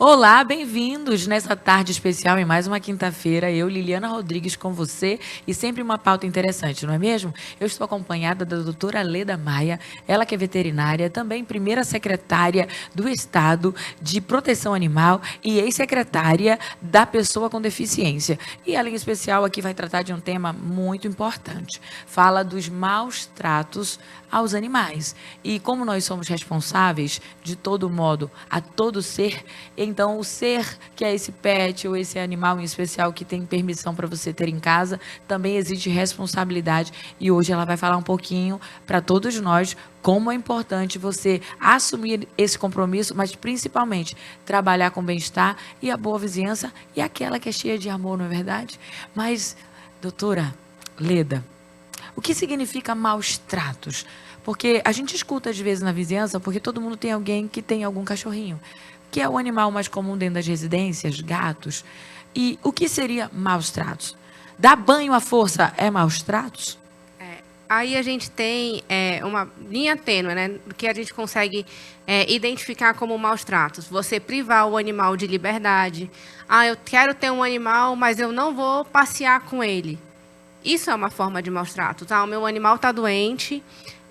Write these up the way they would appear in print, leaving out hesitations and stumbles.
Olá, bem-vindos nessa tarde especial em mais uma quinta-feira. Eu, Liliana Rodrigues, com você e sempre uma pauta interessante, não é mesmo? Eu estou acompanhada da doutora Leda Maia, ela que é veterinária, também primeira secretária do Estado de Proteção Animal e ex-secretária da Pessoa com Deficiência. E ela, em especial, aqui vai tratar de um tema muito importante. Fala dos maus tratos aos animais. E como nós somos responsáveis, de todo modo, a todo ser, então o ser que é esse pet ou esse animal em especial que tem permissão para você ter em casa, também existe responsabilidade. E hoje ela vai falar um pouquinho para todos nós como é importante você assumir esse compromisso, mas principalmente trabalhar com bem-estar e a boa vizinhança e aquela que é cheia de amor, não é verdade? Mas, doutora Leda, o que significa maus tratos? Porque a gente escuta às vezes na vizinhança, porque todo mundo tem alguém que tem algum cachorrinho, que é o animal mais comum dentro das residências, gatos. E o que seria maus tratos? Dar banho à força é maus tratos? Aí a gente tem uma linha tênue, né? Que a gente consegue identificar como maus tratos. Você privar o animal de liberdade. Ah, eu quero ter um animal, mas eu não vou passear com ele. Isso é uma forma de maus tratos. Ah, o meu animal está doente,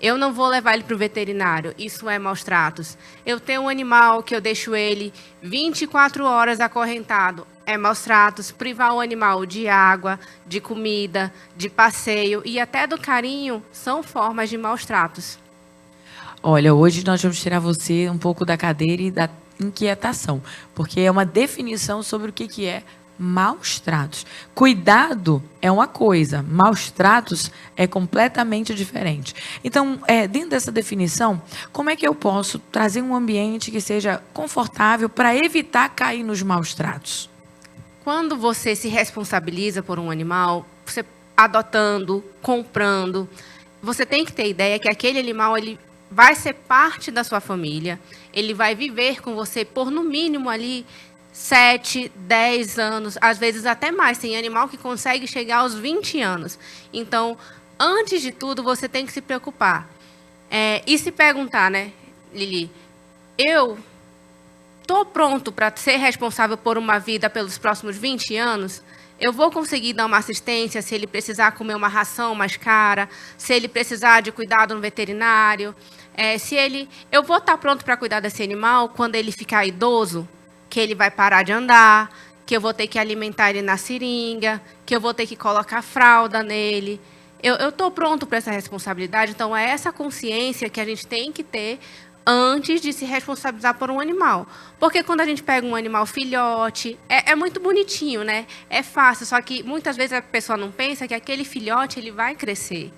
eu não vou levar ele para o veterinário. Isso é maus tratos. Eu tenho um animal que eu deixo ele 24 horas acorrentado. É maus tratos. Privar o animal de água, de comida, de passeio e até do carinho são formas de maus tratos. Olha, hoje nós vamos tirar você um pouco da cadeira e da inquietação, porque é uma definição sobre o que é maus tratos. Cuidado é uma coisa, maus tratos é completamente diferente. Então, dentro dessa definição, como é que eu posso trazer um ambiente que seja confortável para evitar cair nos maus tratos? Quando você se responsabiliza por um animal, você adotando, comprando, você tem que ter ideia que aquele animal ele vai ser parte da sua família, ele vai viver com você por no mínimo ali 7, 10 anos, às vezes até mais. Tem animal que consegue chegar aos 20 anos. Então, antes de tudo, você tem que se preocupar. E se perguntar, né, Lili, eu estou pronto para ser responsável por uma vida pelos próximos 20 anos? Eu vou conseguir dar uma assistência se ele precisar comer uma ração mais cara, se ele precisar de cuidado no veterinário, eu vou estar pronto para cuidar desse animal quando ele ficar idoso, que ele vai parar de andar, que eu vou ter que alimentar ele na seringa, que eu vou ter que colocar fralda nele. Eu estou pronto para essa responsabilidade, então é essa consciência que a gente tem que ter antes de se responsabilizar por um animal. Porque quando a gente pega um animal filhote, é muito bonitinho, né? É fácil, só que muitas vezes a pessoa não pensa que aquele filhote ele vai crescer.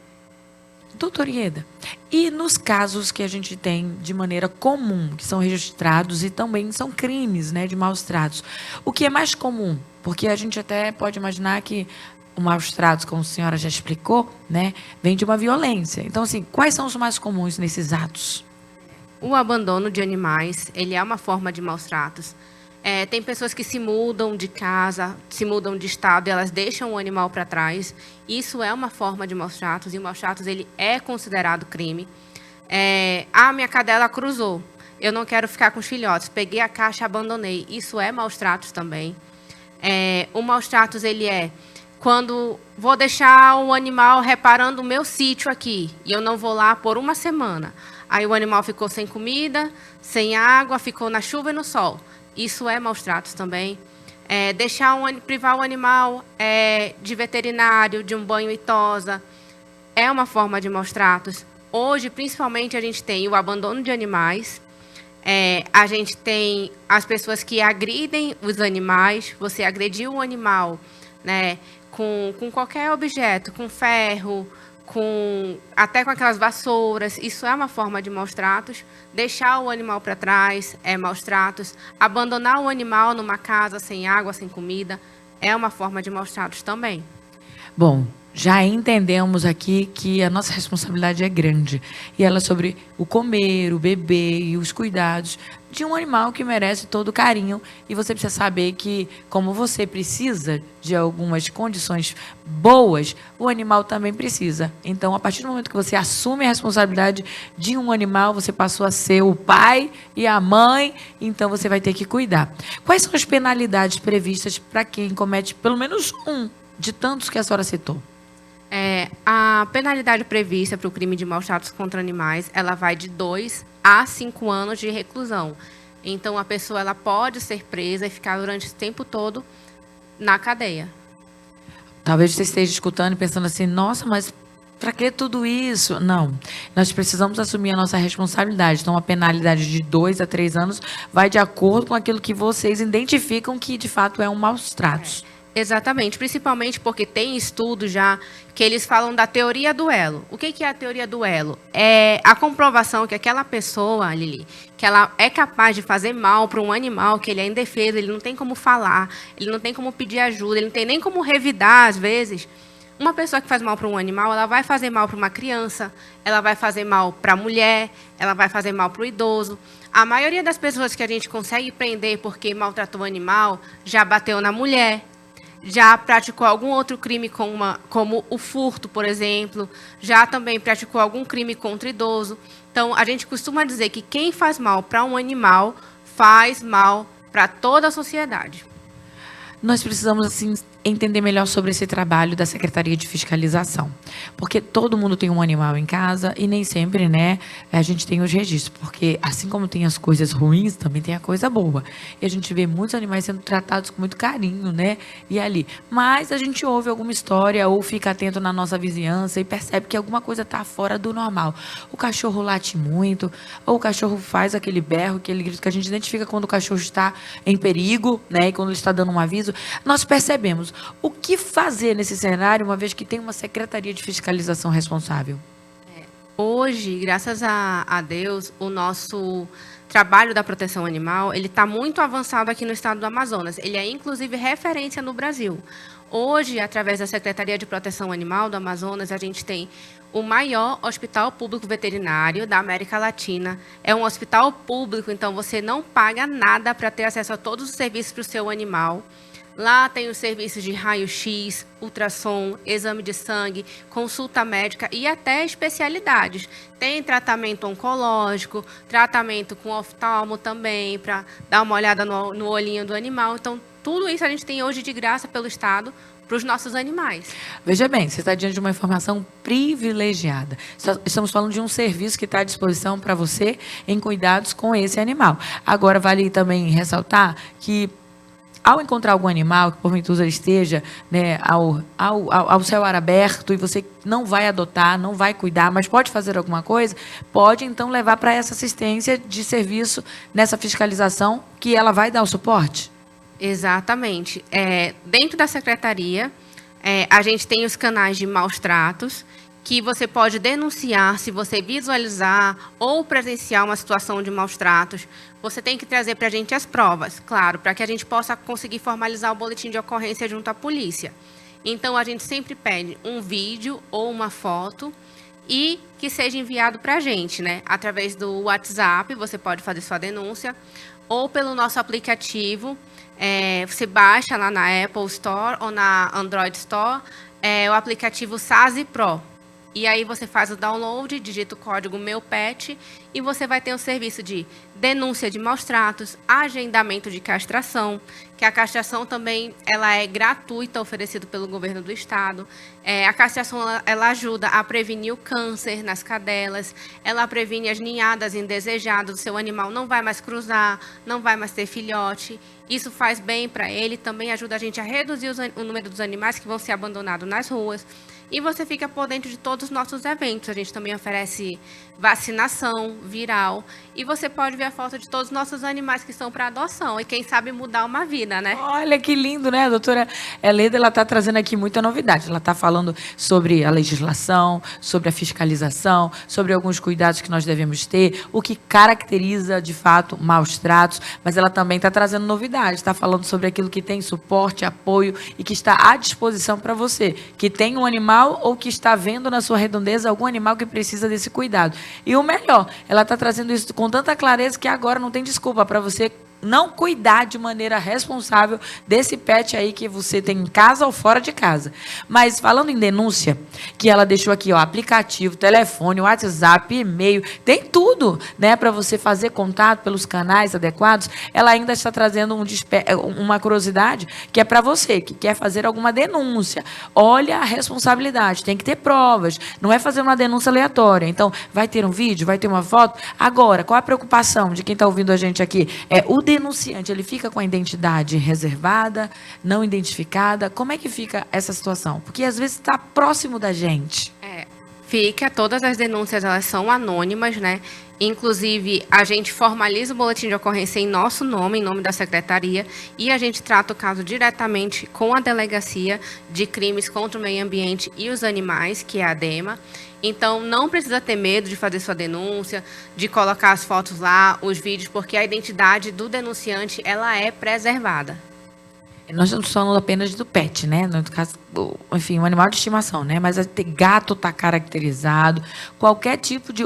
Doutor Ieda, e nos casos que a gente tem de maneira comum, que são registrados e também são crimes, né, de maus tratos, o que é mais comum? Porque a gente até pode imaginar que o maus tratos, como a senhora já explicou, né, vem de uma violência. Então, assim, quais são os mais comuns nesses atos? O abandono de animais, ele é uma forma de maus tratos. Tem pessoas que se mudam de casa, se mudam de estado e elas deixam o animal para trás. Isso é uma forma de maus tratos e o maus tratos ele é considerado crime. Minha cadela cruzou. Eu não quero ficar com os filhotes. Peguei a caixa e abandonei. Isso é maus tratos também. O maus tratos ele é quando vou deixar o animal reparando o meu sítio aqui e eu não vou lá por uma semana. Aí o animal ficou sem comida, sem água, ficou na chuva e no sol. Isso é maus tratos também. Privar o animal de veterinário, de um banho e tosa, é uma forma de maus tratos. Hoje, principalmente, a gente tem o abandono de animais, a gente tem as pessoas que agridem os animais. Você agrediu o animal, né, com qualquer objeto, com ferro, até com aquelas vassouras, isso é uma forma de maus tratos. Deixar o animal para trás é maus tratos. Abandonar o animal numa casa sem água, sem comida, é uma forma de maus tratos também. Bom, já entendemos aqui que a nossa responsabilidade é grande. E ela é sobre o comer, o beber e os cuidados de um animal que merece todo o carinho. E você precisa saber que, como você precisa de algumas condições boas, o animal também precisa. Então, a partir do momento que você assume a responsabilidade de um animal, você passou a ser o pai e a mãe, então você vai ter que cuidar. Quais são as penalidades previstas para quem comete pelo menos um de tantos que a senhora citou? A penalidade prevista para o crime de maus-tratos contra animais, ela vai de 2 a 5 anos de reclusão. Então, a pessoa ela pode ser presa e ficar durante esse tempo todo na cadeia. Talvez você esteja escutando e pensando assim, nossa, mas para que tudo isso? Não, nós precisamos assumir a nossa responsabilidade. Então, a penalidade de 2 a 3 anos vai de acordo com aquilo que vocês identificam que, de fato, é um maus-tratos. Exatamente, principalmente porque tem estudos já que eles falam da teoria do elo. O que é a teoria do elo? É a comprovação que aquela pessoa, Lili, que ela é capaz de fazer mal para um animal, que ele é indefeso, ele não tem como falar, ele não tem como pedir ajuda, ele não tem nem como revidar, às vezes. Uma pessoa que faz mal para um animal, ela vai fazer mal para uma criança, ela vai fazer mal para a mulher, ela vai fazer mal para o idoso. A maioria das pessoas que a gente consegue prender porque maltratou o animal, já bateu na mulher, já praticou algum outro crime como o furto, por exemplo, já também praticou algum crime contra idoso. Então, a gente costuma dizer que quem faz mal para um animal faz mal para toda a sociedade. Nós precisamos, assim, entender melhor sobre esse trabalho da Secretaria de Fiscalização. Porque todo mundo tem um animal em casa e nem sempre, né, a gente tem os registros. Porque assim como tem as coisas ruins, também tem a coisa boa. E a gente vê muitos animais sendo tratados com muito carinho, né, e ali. Mas a gente ouve alguma história ou fica atento na nossa vizinhança e percebe que alguma coisa está fora do normal. O cachorro late muito, ou o cachorro faz aquele berro, aquele grito que a gente identifica quando o cachorro está em perigo, né, e quando ele está dando um aviso. Nós percebemos. O que fazer nesse cenário, uma vez que tem uma Secretaria de Fiscalização responsável? Hoje, graças a Deus, o nosso trabalho da proteção animal, ele está muito avançado aqui no estado do Amazonas. Ele é, inclusive, referência no Brasil. Hoje, através da Secretaria de Proteção Animal do Amazonas, a gente tem o maior hospital público veterinário da América Latina. É um hospital público, então você não paga nada para ter acesso a todos os serviços para o seu animal. Lá tem os serviços de raio-x, ultrassom, exame de sangue, consulta médica e até especialidades. Tem tratamento oncológico, tratamento com oftalmo também, para dar uma olhada no olhinho do animal. Então, tudo isso a gente tem hoje de graça pelo Estado para os nossos animais. Veja bem, você está diante de uma informação privilegiada. Estamos falando de um serviço que está à disposição para você em cuidados com esse animal. Agora, vale também ressaltar que, ao encontrar algum animal que porventura esteja, né, ao céu ar aberto e você não vai adotar, não vai cuidar, mas pode fazer alguma coisa, pode então levar para essa assistência de serviço nessa fiscalização que ela vai dar o suporte? Exatamente. Dentro da secretaria, a gente tem os canais de maus-tratos, que você pode denunciar se você visualizar ou presenciar uma situação de maus-tratos. Você tem que trazer para a gente as provas, claro, para que a gente possa conseguir formalizar o boletim de ocorrência junto à polícia. Então, a gente sempre pede um vídeo ou uma foto e que seja enviado para a gente, né? Através do WhatsApp, você pode fazer sua denúncia, ou pelo nosso aplicativo. Você baixa lá na Apple Store ou na Android Store o aplicativo SASI Pro. E aí você faz o download, digita o código Meu Pet e você vai ter um serviço de denúncia de maus-tratos, agendamento de castração, que a castração também ela é gratuita, oferecida pelo governo do estado. A castração ela ajuda a prevenir o câncer nas cadelas, ela previne as ninhadas indesejadas, o seu animal não vai mais cruzar, não vai mais ter filhote. Isso faz bem para ele, também ajuda a gente a reduzir o número dos animais que vão ser abandonados nas ruas. E você fica por dentro de todos os nossos eventos. A gente também oferece vacinação viral. E você pode ver a foto de todos os nossos animais que estão para adoção. E quem sabe mudar uma vida. vida, né? Olha que lindo, né? A doutora Leda, ela está trazendo aqui muita novidade. Ela está falando sobre a legislação, sobre a fiscalização, sobre alguns cuidados que nós devemos ter, o que caracteriza, de fato, maus tratos, mas ela também está trazendo novidades, está falando sobre aquilo que tem suporte, apoio e que está à disposição para você, que tem um animal ou que está vendo na sua redondeza algum animal que precisa desse cuidado. E o melhor, ela está trazendo isso com tanta clareza que agora não tem desculpa para você não cuidar de maneira responsável desse pet aí que você tem em casa ou fora de casa. Mas falando em denúncia, que ela deixou aqui, ó, aplicativo, telefone, WhatsApp, e-mail, tem tudo, né, para você fazer contato pelos canais adequados. Ela ainda está trazendo uma curiosidade que é para você que quer fazer alguma denúncia. Olha a responsabilidade, tem que ter provas, não é fazer uma denúncia aleatória. Então, vai ter um vídeo, vai ter uma foto. Agora, qual a preocupação de quem está ouvindo a gente aqui? O denunciante, ele fica com a identidade reservada, não identificada? Como é que fica essa situação? Porque às vezes está próximo da gente. Fica, todas as denúncias elas são anônimas, né? Inclusive, a gente formaliza o boletim de ocorrência em nosso nome, em nome da secretaria, e a gente trata o caso diretamente com a Delegacia de Crimes contra o Meio Ambiente e os Animais, que é a DEMA. Então, não precisa ter medo de fazer sua denúncia, de colocar as fotos lá, os vídeos, porque a identidade do denunciante, ela é preservada. Nós estamos falando apenas do pet, né? No caso, enfim, um animal de estimação, né? Mas gato está caracterizado, qualquer tipo de...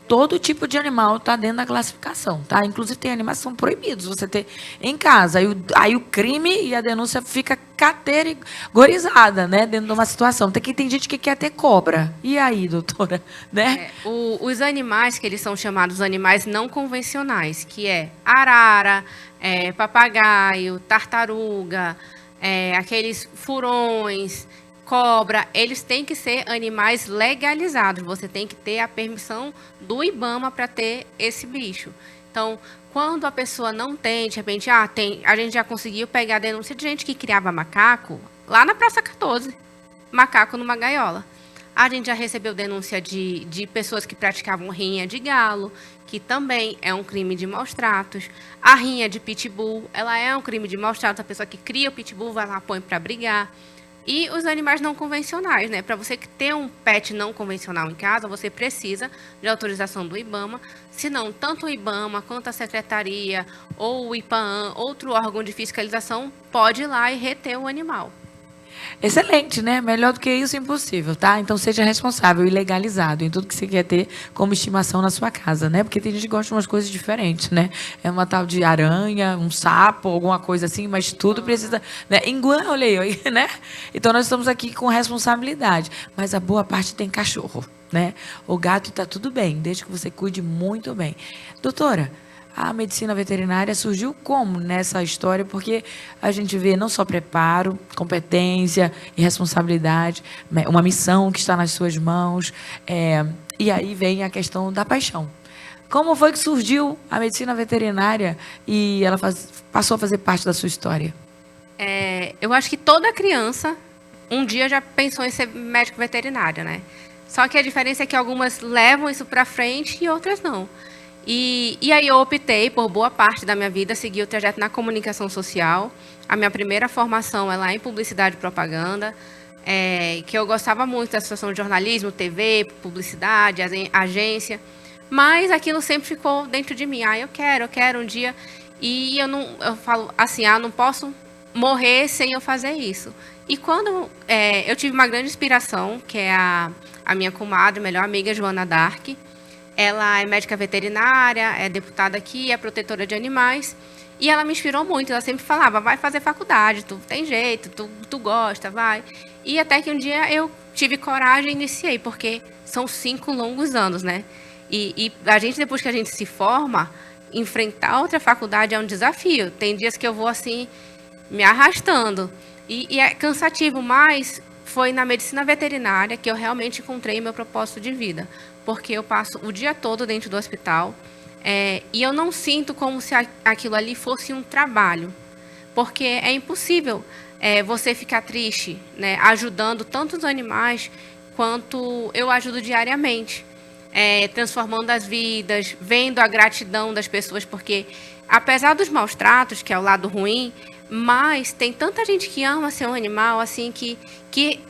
Todo tipo de animal está dentro da classificação, tá? Inclusive, tem animais que são proibidos você ter em casa. Aí o crime e a denúncia fica categorizada, né? Dentro de uma situação. Tem gente que quer ter cobra. E aí, doutora? Né? Os animais, que eles são chamados animais não convencionais, que é arara, papagaio, tartaruga, aqueles furões, cobra, eles têm que ser animais legalizados. Você tem que ter a permissão do IBAMA para ter esse bicho. Então, quando a pessoa não tem, de repente, a gente já conseguiu pegar a denúncia de gente que criava macaco lá na Praça 14, macaco numa gaiola. A gente já recebeu denúncia de pessoas que praticavam rinha de galo, que também é um crime de maus tratos. A rinha de pitbull, ela é um crime de maus tratos. A pessoa que cria o pitbull vai lá, põe para brigar. E os animais não convencionais, né? Para você ter um pet não convencional em casa, você precisa de autorização do IBAMA. Senão, tanto o IBAMA quanto a Secretaria ou o IPAAM, outro órgão de fiscalização, pode ir lá e reter o animal. Excelente, né? Melhor do que isso, impossível, tá? Então, seja responsável e legalizado em tudo que você quer ter como estimação na sua casa, né? Porque tem gente que gosta de umas coisas diferentes, né? É uma tal de aranha, um sapo, alguma coisa assim, mas tudo precisa... Né? Iguana, olha aí, né? Então, nós estamos aqui com responsabilidade. Mas a boa parte tem cachorro, né? O gato está tudo bem, desde que você cuide muito bem. Doutora, a medicina veterinária surgiu como nessa história? Porque a gente vê não só preparo, competência e responsabilidade, uma missão que está nas suas mãos, e aí vem a questão da paixão. Como foi que surgiu a medicina veterinária e ela passou a fazer parte da sua história? Eu acho que toda criança um dia já pensou em ser médico veterinário, né? Só que a diferença é que algumas levam isso para frente e outras não. E aí eu optei, por boa parte da minha vida, seguir o trajeto na comunicação social. A minha primeira formação é lá em publicidade e propaganda, que eu gostava muito da situação de jornalismo, TV, publicidade, agência, mas aquilo sempre ficou dentro de mim. Eu quero um dia, e eu falo assim, não posso morrer sem eu fazer isso. E quando eu tive uma grande inspiração, que é a minha comadre, melhor amiga, Joana Dark. Ela é médica veterinária, é deputada aqui, é protetora de animais. E ela me inspirou muito. Ela sempre falava, vai fazer faculdade, tu tem jeito, tu gosta, vai. E até que um dia eu tive coragem e iniciei, porque são 5 longos anos, né? E a gente, depois que a gente se forma, enfrentar outra faculdade é um desafio. Tem dias que eu vou assim, me arrastando. E é cansativo, mas foi na medicina veterinária que eu realmente encontrei meu propósito de vida. Porque eu passo o dia todo dentro do hospital e eu não sinto como se aquilo ali fosse um trabalho. Porque é impossível você ficar triste, né, ajudando tantos animais quanto eu ajudo diariamente. Transformando as vidas, vendo a gratidão das pessoas, porque apesar dos maus tratos, que é o lado ruim, Mas tem tanta gente que ama ser um animal, assim, que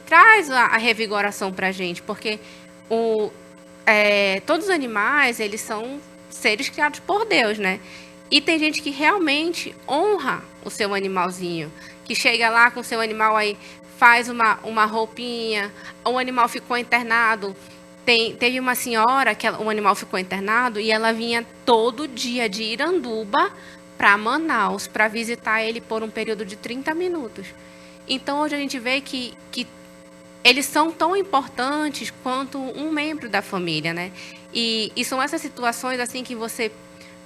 traz a revigoração para a gente, porque todos os animais, eles são seres criados por Deus, né? E tem gente que realmente honra o seu animalzinho, que chega lá com o seu animal aí, faz uma roupinha, o animal ficou internado. Teve uma senhora que o animal ficou internado e ela vinha todo dia de Iranduba para Manaus para visitar ele por um período de 30 minutos. Então, hoje a gente vê que eles são tão importantes quanto um membro da família, né? E são essas situações assim que você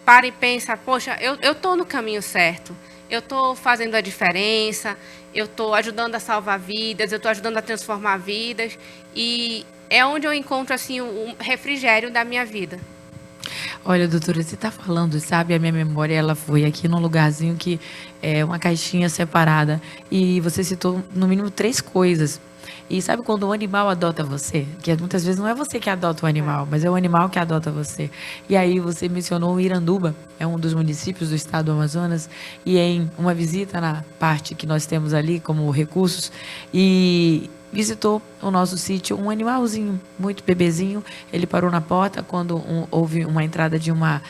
para e pensa, poxa, eu estou no caminho certo, eu estou fazendo a diferença, eu estou ajudando a salvar vidas, eu estou ajudando a transformar vidas, e é onde eu encontro assim o refrigério da minha vida. Olha, doutora, você está falando, sabe? A minha memória, ela foi aqui num lugarzinho que é uma caixinha separada. E você citou, no mínimo, 3 coisas. E sabe quando um animal adota você? Que muitas vezes não é você que adota o animal, mas é o animal que adota você. E aí você mencionou o Iranduba, é um dos municípios do estado do Amazonas, e em uma visita na parte que nós temos ali como recursos, e visitou o nosso sítio um animalzinho, muito bebezinho. Ele parou na porta quando houve uma entrada de uma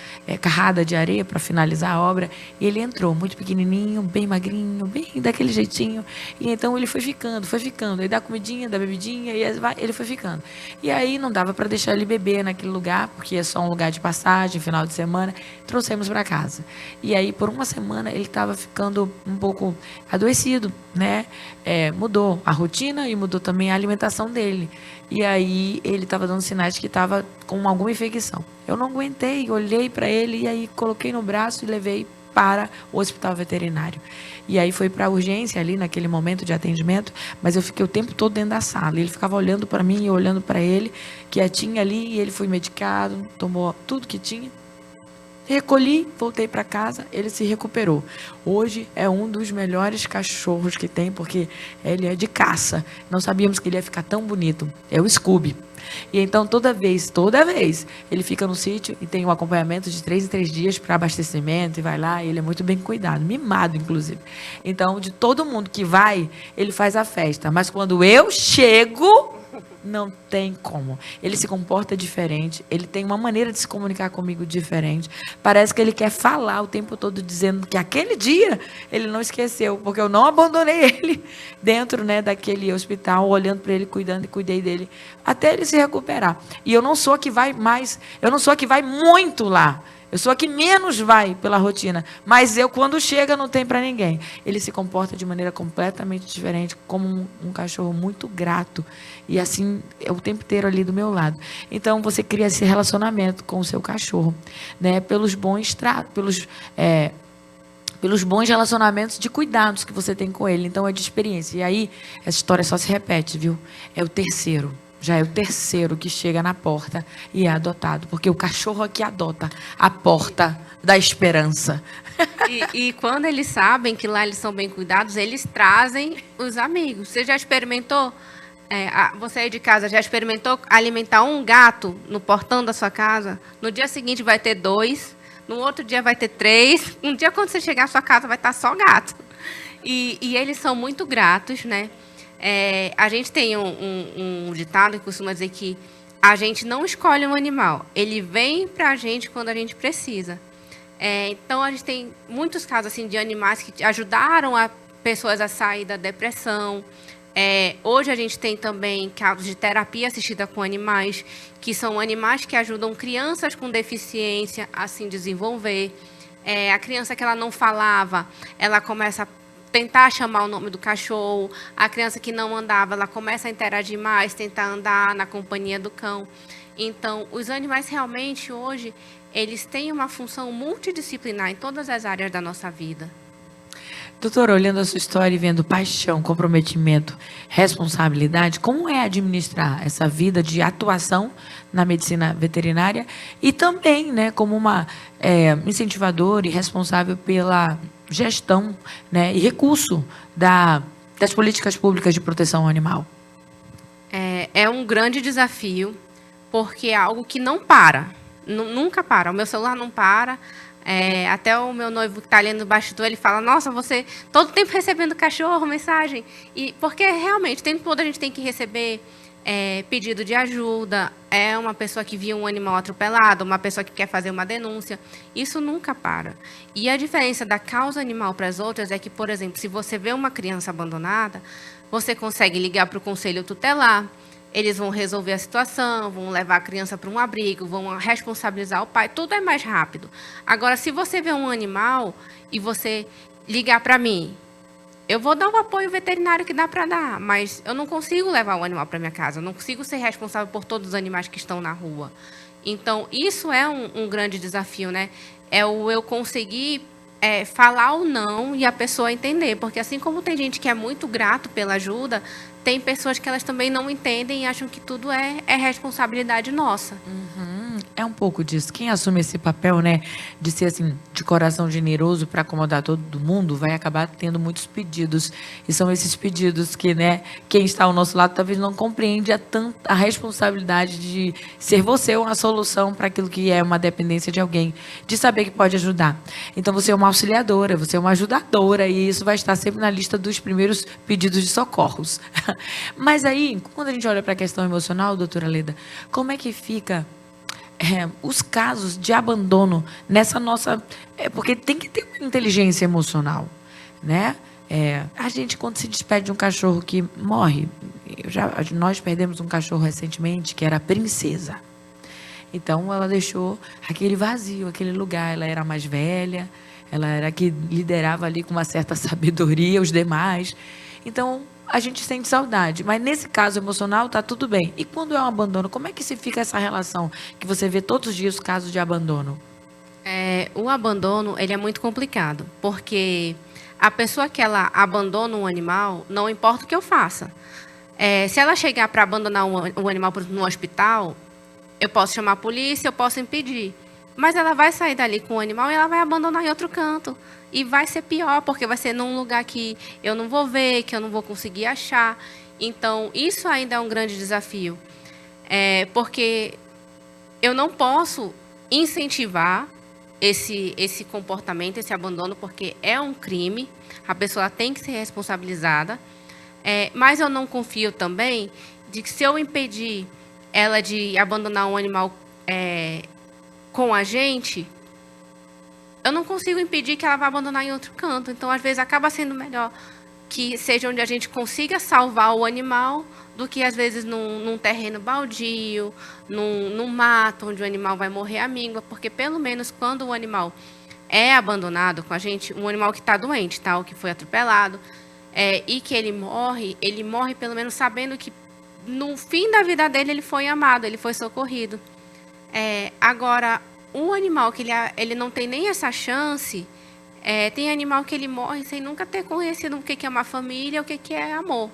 carrada de areia para finalizar a obra. E ele entrou, muito pequenininho, bem magrinho, bem daquele jeitinho. E então ele foi ficando. Aí dá comidinha, dá bebidinha, e ele foi ficando. E aí não dava para deixar ele beber naquele lugar, porque é só um lugar de passagem, final de semana. Trouxemos para casa. E aí, por uma semana, ele estava ficando um pouco adoecido, né? Mudou a rotina e mudou também a alimentação dele. E aí ele estava dando sinais de que estava com alguma infecção. Eu não aguentei, olhei para ele e aí coloquei no braço e levei para o hospital veterinário. E aí foi para a urgência ali naquele momento de atendimento, mas eu fiquei o tempo todo dentro da sala. Ele ficava olhando para mim e olhando para ele, quietinho ali, e ele foi medicado, tomou tudo que tinha. Recolhi, voltei para casa, ele se recuperou. Hoje é um dos melhores cachorros que tem, porque ele é de caça. Não sabíamos que ele ia ficar tão bonito. É o Scooby. E então toda vez, ele fica no sítio e tem um acompanhamento de 3 em 3 dias para abastecimento, e vai lá, e ele é muito bem cuidado, mimado inclusive. Então, de todo mundo que vai, ele faz a festa. Mas quando eu chego, não tem como. Ele se comporta diferente, ele tem uma maneira de se comunicar comigo diferente. Parece que ele quer falar o tempo todo, dizendo que aquele dia ele não esqueceu, porque eu não abandonei ele dentro, né, daquele hospital, olhando para ele, cuidando, e cuidei dele até ele se recuperar. E eu não sou a que vai mais, eu não sou a que vai muito lá. Eu sou a que menos vai pela rotina, mas quando chega, não tem para ninguém. Ele se comporta de maneira completamente diferente, como um cachorro muito grato. E assim, é o tempo inteiro ali do meu lado. Então, você cria esse relacionamento com o seu cachorro, né? Pelos bons relacionamentos de cuidados que você tem com ele. Então, é de experiência. E aí, essa história só se repete, viu? É o terceiro. Já é o terceiro que chega na porta e é adotado. Porque o cachorro é que adota a porta da esperança. E quando eles sabem que lá eles são bem cuidados, eles trazem os amigos. Você já experimentou? Você aí de casa já experimentou alimentar um gato no portão da sua casa? No dia seguinte vai ter 2, no outro dia vai ter 3. Um dia, quando você chegar à sua casa, vai estar só gato. E eles são muito gratos, né? A gente tem um ditado que costuma dizer que a gente não escolhe um animal, ele vem para a gente quando a gente precisa. Então, a gente tem muitos casos assim, de animais que ajudaram pessoas a sair da depressão. Hoje a gente tem também casos de terapia assistida com animais, que são animais que ajudam crianças com deficiência a se desenvolver. A criança que ela não falava, ela começa a tentar chamar o nome do cachorro. A criança que não andava, ela começa a interagir mais, tentar andar na companhia do cão. Então, os animais realmente hoje, eles têm uma função multidisciplinar em todas as áreas da nossa vida. Doutora, olhando a sua história e vendo paixão, comprometimento, responsabilidade, como é administrar essa vida de atuação na medicina veterinária e também, né, como uma incentivadora e responsável pela gestão, né, e recurso das políticas públicas de proteção animal? É um grande desafio, porque é algo que não para, nunca para. O meu celular não para, Até o meu noivo que está ali no bastidor, ele fala, nossa, você todo tempo recebendo cachorro, mensagem. E porque realmente, o tempo todo a gente tem que receber pedido de ajuda, uma pessoa que viu um animal atropelado, uma pessoa que quer fazer uma denúncia. Isso nunca para. E a diferença da causa animal para as outras é que, por exemplo, se você vê uma criança abandonada, você consegue ligar para o conselho tutelar, eles vão resolver a situação, vão levar a criança para um abrigo, vão responsabilizar o pai, tudo é mais rápido. Agora, se você vê um animal e você ligar para mim, eu vou dar o apoio veterinário que dá para dar, mas eu não consigo levar o animal para minha casa, eu não consigo ser responsável por todos os animais que estão na rua. Então, isso é um grande desafio, né? É o eu conseguir falar o não e a pessoa entender, porque assim como tem gente que é muito grato pela ajuda, tem pessoas que elas também não entendem e acham que tudo é responsabilidade nossa. É um pouco disso. Quem assume esse papel, né, de ser assim, de coração generoso para acomodar todo mundo, vai acabar tendo muitos pedidos. E são esses pedidos que, né, quem está ao nosso lado talvez não compreende a responsabilidade de ser você uma solução para aquilo que é uma dependência de alguém, de saber que pode ajudar. Então você é uma auxiliadora, você é uma ajudadora e isso vai estar sempre na lista dos primeiros pedidos de socorros. Mas aí, quando a gente olha para a questão emocional, doutora Leda, como é que fica os casos de abandono nessa nossa... porque tem que ter uma inteligência emocional, né? A gente, quando se despede de um cachorro que morre... nós perdemos um cachorro recentemente, que era a Princesa. Então, ela deixou aquele vazio, aquele lugar. Ela era mais velha, ela era a que liderava ali com uma certa sabedoria os demais. Então, a gente sente saudade. Mas nesse caso emocional, está tudo bem. E quando é um abandono, como é que se fica essa relação? Que você vê todos os dias casos de abandono. O abandono, ele é muito complicado, porque a pessoa que ela abandona um animal, não importa o que eu faça. Se ela chegar para abandonar um animal no hospital, eu posso chamar a polícia, eu posso impedir. Mas ela vai sair dali com o animal e ela vai abandonar em outro canto. E vai ser pior, porque vai ser num lugar que eu não vou ver, que eu não vou conseguir achar. Então, isso ainda é um grande desafio. Porque eu não posso incentivar esse comportamento, esse abandono, porque é um crime. A pessoa tem que ser responsabilizada. Mas eu não confio também de que se eu impedir ela de abandonar um animal com a gente, eu não consigo impedir que ela vá abandonar em outro canto. Então, às vezes, acaba sendo melhor que seja onde a gente consiga salvar o animal do que, às vezes, num terreno baldio, num mato, onde o animal vai morrer à míngua. Porque, pelo menos, quando o animal é abandonado com a gente, um animal que está doente, tá? Ou que foi atropelado, e que ele morre pelo menos sabendo que, no fim da vida dele, ele foi amado, ele foi socorrido. Agora, um animal que ele não tem nem essa chance, tem animal que ele morre sem nunca ter conhecido o que é uma família, o que é amor.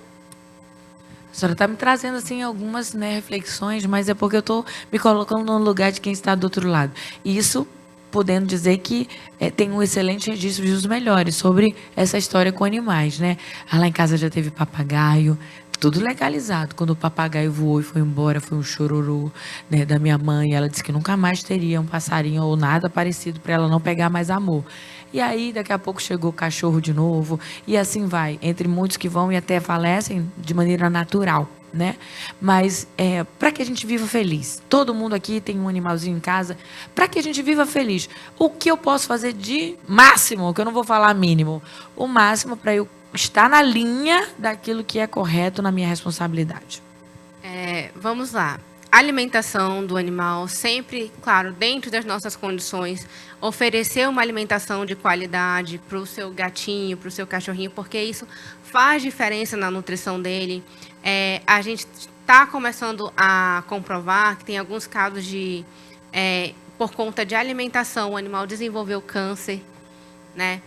A senhora está me trazendo assim, algumas, né, reflexões, mas é porque eu estou me colocando no lugar de quem está do outro lado. E isso podendo dizer que tem um excelente registro dos melhores sobre essa história com animais, né? Lá em casa já teve papagaio, tudo legalizado. Quando o papagaio voou e foi embora, foi um chororô, né, da minha mãe. Ela disse que nunca mais teria um passarinho ou nada parecido para ela não pegar mais amor. E aí, daqui a pouco, chegou o cachorro de novo. E assim vai, entre muitos que vão e até falecem de maneira natural, né? Mas para que a gente viva feliz. Todo mundo aqui tem um animalzinho em casa. Para que a gente viva feliz. O que eu posso fazer de máximo, que eu não vou falar mínimo, o máximo para eu estar na linha daquilo que é correto na minha responsabilidade. Vamos lá. Alimentação do animal, sempre, claro, dentro das nossas condições, oferecer uma alimentação de qualidade para o seu gatinho, para o seu cachorrinho, porque isso faz diferença na nutrição dele. A gente está começando a comprovar que tem alguns casos de, por conta de alimentação, o animal desenvolveu câncer, né?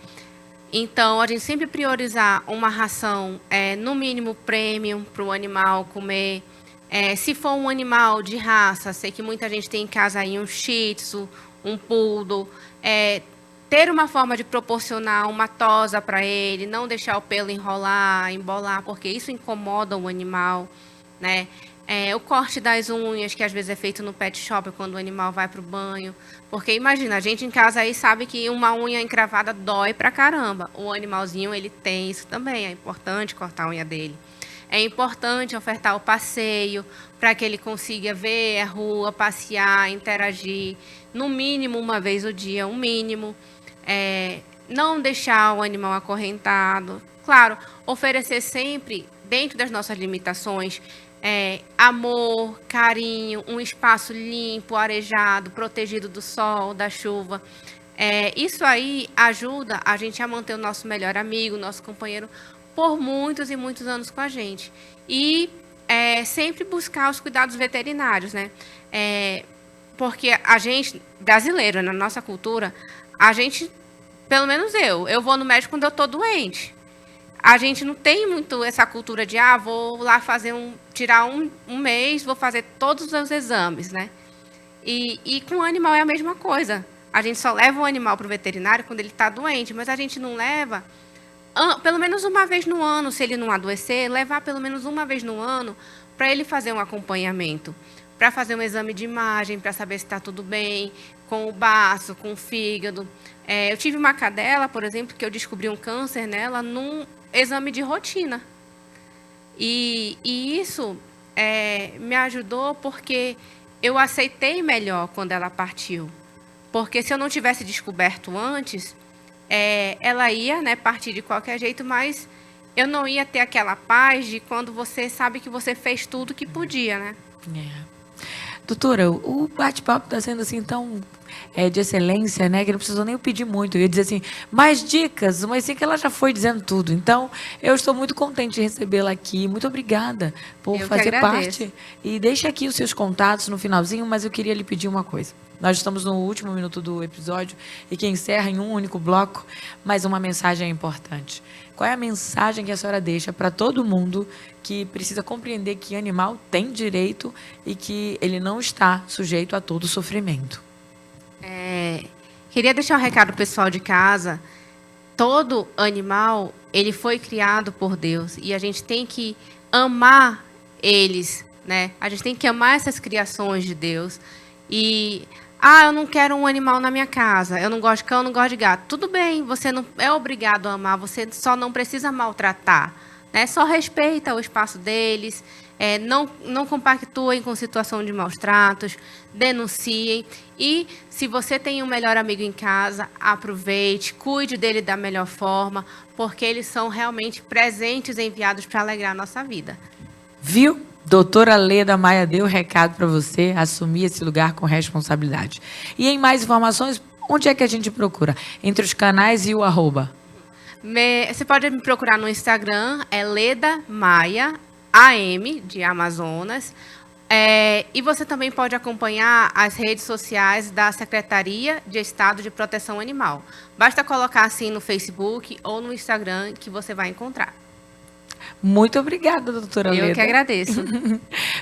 Então, a gente sempre priorizar uma ração, no mínimo, premium para o animal comer. Se for um animal de raça, sei que muita gente tem em casa aí um shih tzu, um poodle, ter uma forma de proporcionar uma tosa para ele, não deixar o pelo enrolar, embolar, porque isso incomoda o animal, né? O corte das unhas, que às vezes é feito no pet shop quando o animal vai para o banho. Porque imagina, a gente em casa aí sabe que uma unha encravada dói pra caramba. O animalzinho, ele tem isso também, é importante cortar a unha dele. É importante ofertar o passeio para que ele consiga ver a rua, passear, interagir, no mínimo uma vez ao dia, um mínimo. Não deixar o animal acorrentado. Claro, oferecer sempre, dentro das nossas limitações, amor, carinho, um espaço limpo, arejado, protegido do sol, da chuva. Isso aí ajuda a gente a manter o nosso melhor amigo, nosso companheiro, por muitos e muitos anos com a gente. E sempre buscar os cuidados veterinários, né? Porque a gente, brasileiro, na nossa cultura, a gente, pelo menos eu vou no médico quando eu estou doente. A gente não tem muito essa cultura de, vou lá tirar um mês, vou fazer todos os exames, né? E com o animal é a mesma coisa. A gente só leva o animal para o veterinário quando ele está doente, mas a gente não leva pelo menos uma vez no ano, se ele não adoecer, levar pelo menos uma vez no ano para ele fazer um acompanhamento, para fazer um exame de imagem, para saber se está tudo bem, com o baço, com o fígado. Eu tive uma cadela, por exemplo, que eu descobri um câncer nela num exame de rotina. E isso me ajudou porque eu aceitei melhor quando ela partiu. Porque se eu não tivesse descoberto antes, ela ia, né, partir de qualquer jeito, mas eu não ia ter aquela paz de quando você sabe que você fez tudo que podia, né? Doutora, o bate-papo está sendo assim tão de excelência, né? Que não precisou nem eu pedir muito. Eu ia dizer assim, mais dicas, mas sim que ela já foi dizendo tudo. Então, eu estou muito contente de recebê-la aqui. Muito obrigada por fazer parte. E deixe aqui os seus contatos no finalzinho, mas eu queria lhe pedir uma coisa. Nós estamos no último minuto do episódio e que encerra em um único bloco, mas uma mensagem importante. Qual é a mensagem que a senhora deixa para todo mundo que precisa compreender que animal tem direito e que ele não está sujeito a todo sofrimento? Queria deixar um recado pro pessoal de casa. Todo animal, ele foi criado por Deus e a gente tem que amar eles, né? A gente tem que amar essas criações de Deus. E eu não quero um animal na minha casa, eu não gosto de cão, eu não gosto de gato. Tudo bem, você não é obrigado a amar, você só não precisa maltratar, né? Só respeita o espaço deles, não compactuem com situação de maus tratos, denunciem. E se você tem um melhor amigo em casa, aproveite, cuide dele da melhor forma, porque eles são realmente presentes enviados para alegrar a nossa vida. Viu? Doutora Leda Maia deu o recado para você assumir esse lugar com responsabilidade. E em mais informações, onde é que a gente procura? Entre os canais e o @. Você pode me procurar no Instagram, Leda Maia, AM, de Amazonas. E você também pode acompanhar as redes sociais da Secretaria de Estado de Proteção Animal. Basta colocar assim no Facebook ou no Instagram que você vai encontrar. Muito obrigada, doutora Leda. Eu que agradeço.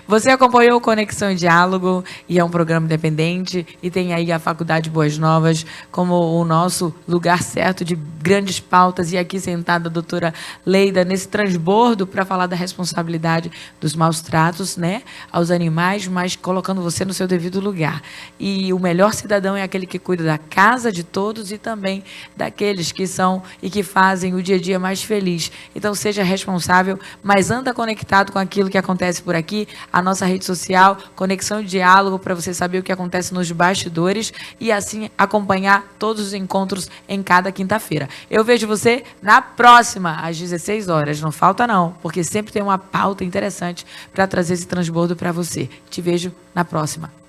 Você acompanhou o Conexão em Diálogo e é um programa independente e tem aí a Faculdade Boas Novas como o nosso lugar certo de grandes pautas e aqui sentada a doutora Leda nesse transbordo para falar da responsabilidade dos maus tratos, né, aos animais, mas colocando você no seu devido lugar. E o melhor cidadão é aquele que cuida da casa de todos e também daqueles que são e que fazem o dia a dia mais feliz. Então, seja responsável, mas anda conectado com aquilo que acontece por aqui, a nossa rede social, Conexão e Diálogo, para você saber o que acontece nos bastidores e assim acompanhar todos os encontros em cada quinta-feira. Eu vejo você na próxima, às 16 horas. Não falta não, porque sempre tem uma pauta interessante para trazer esse transbordo para você. Te vejo na próxima.